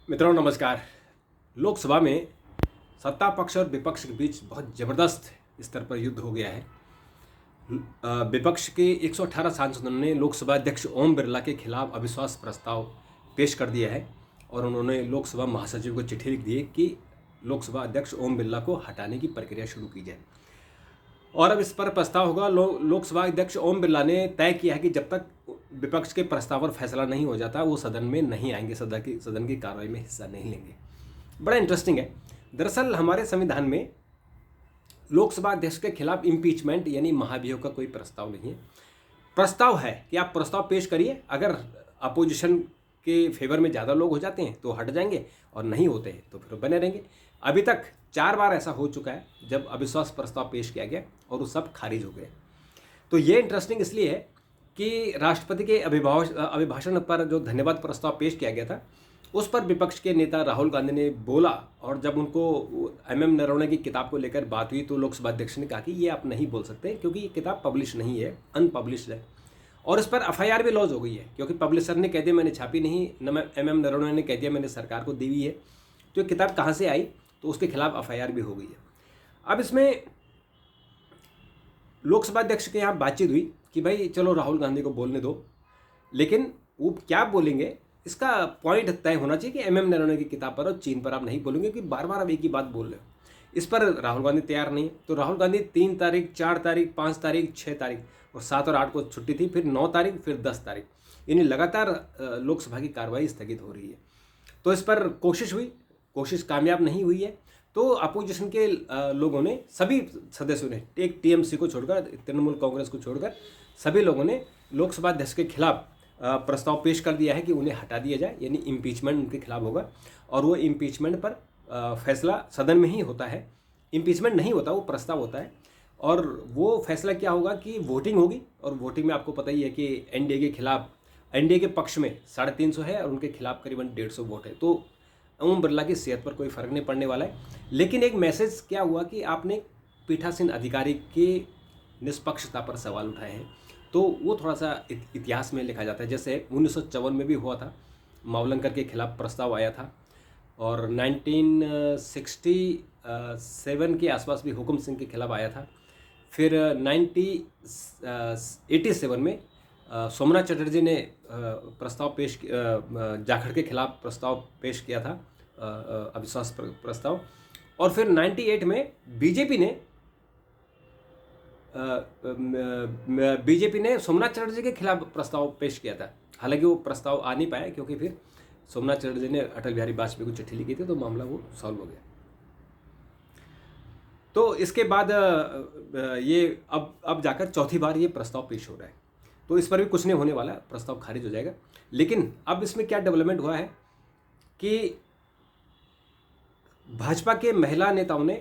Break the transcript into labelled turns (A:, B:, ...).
A: मित्रों नमस्कार। लोकसभा में सत्ता पक्ष और विपक्ष के बीच बहुत ज़बरदस्त स्तर पर युद्ध हो गया है। विपक्ष के 118 सांसदों ने लोकसभा अध्यक्ष ओम बिरला के खिलाफ अविश्वास प्रस्ताव पेश कर दिया है और उन्होंने लोकसभा महासचिव को चिट्ठी लिख दी है कि लोकसभा अध्यक्ष ओम बिरला को हटाने की प्रक्रिया शुरू की जाए। और अब इस पर प्रस्ताव होगा। लोकसभा अध्यक्ष ओम बिरला ने तय किया है कि जब तक विपक्ष के प्रस्ताव पर फैसला नहीं हो जाता वो सदन में नहीं आएंगे, सदन की कार्रवाई में हिस्सा नहीं लेंगे। बड़ा इंटरेस्टिंग है। दरअसल हमारे संविधान में लोकसभा अध्यक्ष के खिलाफ इम्पीचमेंट यानी महाभियोग का कोई प्रस्ताव नहीं है। प्रस्ताव है कि आप प्रस्ताव पेश करिए, अगर अपोजिशन के फेवर में ज़्यादा लोग हो जाते हैं तो हट जाएंगे और नहीं होते हैं तो फिर बने रहेंगे। अभी तक 4 बार ऐसा हो चुका है जब अविश्वास प्रस्ताव पेश किया गया और वो सब खारिज हो गए। तो ये इंटरेस्टिंग इसलिए है कि राष्ट्रपति के अभिभाषण पर जो धन्यवाद प्रस्ताव पेश किया गया था उस पर विपक्ष के नेता राहुल गांधी ने बोला, और जब उनको एमएम नरवणे की किताब को लेकर बात हुई तो लोकसभा अध्यक्ष ने कहा कि ये आप नहीं बोल सकते क्योंकि ये किताब पब्लिश नहीं है, अनपब्लिश्ड है। और इस पर एफआईआर भी लॉन्च हो गई है क्योंकि पब्लिशर ने कह दिया मैंने छापी नहीं, एमएम नरवणे ने कह दिया मैंने सरकार को दी हुई है। तो ये किताब कहाँ से आई, तो उसके खिलाफ एफआईआर भी हो गई है। अब इसमें लोकसभा अध्यक्ष के यहाँ बातचीत हुई कि भाई चलो राहुल गांधी को बोलने दो, लेकिन वो क्या बोलेंगे इसका पॉइंट तय होना चाहिए कि एमएम नरवणे की किताब पर और चीन पर आप नहीं बोलेंगे कि बार बार आप एक ही बात बोल रहे हो। इस पर राहुल गांधी तैयार नहीं है। तो राहुल गांधी 3 तारीख, 4 तारीख, 5 तारीख, 6 तारीख और 7 और 8 को छुट्टी थी, फिर 9 तारीख, फिर 10 तारीख, यानी लगातार लोकसभा की कार्रवाई स्थगित हो रही है। तो इस पर कोशिश हुई, कोशिश कामयाब नहीं हुई है। तो अपोजिशन के लोगों ने, सभी सदस्यों ने, एक टीएमसी को छोड़कर, तृणमूल कांग्रेस को छोड़कर सभी लोगों ने लोकसभा अध्यक्ष के खिलाफ प्रस्ताव पेश कर दिया है कि उन्हें हटा दिया जाए, यानी इम्पीचमेंट उनके खिलाफ होगा। और वो इम्पीचमेंट पर फैसला सदन में ही होता है। इम्पीचमेंट नहीं होता, वो प्रस्ताव होता है। और वो फैसला क्या होगा कि वोटिंग होगी, और वोटिंग में आपको पता ही है कि एनडीए के खिलाफ, एनडीए के पक्ष में 350 है और उनके खिलाफ करीबन 150 वोट है। तो ओम बिरला की सेहत पर कोई फर्क नहीं पड़ने वाला है। लेकिन एक मैसेज क्या हुआ कि आपने पीठासीन अधिकारी के निष्पक्षता पर सवाल उठाए हैं, तो वो थोड़ा सा इतिहास में लिखा जाता है। जैसे 1954 में भी हुआ था, मावलंकर के खिलाफ प्रस्ताव आया था, और 1967 के आसपास भी हुकुम सिंह के खिलाफ आया था। फिर 1987 में सोमनाथ चटर्जी ने प्रस्ताव पेश, जाखड़ के खिलाफ प्रस्ताव पेश किया था, अविश्वास प्रस्ताव। और फिर 98 में बीजेपी ने सोमनाथ चटर्जी के खिलाफ प्रस्ताव पेश किया था। हालांकि वो प्रस्ताव आ नहीं पाया क्योंकि फिर सोमनाथ चटर्जी ने अटल बिहारी वाजपेयी को चिट्ठी लिखी थी, तो मामला वो सॉल्व हो गया। तो इसके बाद ये अब जाकर चौथी बार ये प्रस्ताव पेश हो रहा है। तो इस पर भी कुछ नहीं होने वाला, प्रस्ताव खारिज हो जाएगा। लेकिन अब इसमें क्या डेवलपमेंट हुआ है कि भाजपा के महिला नेताओं ने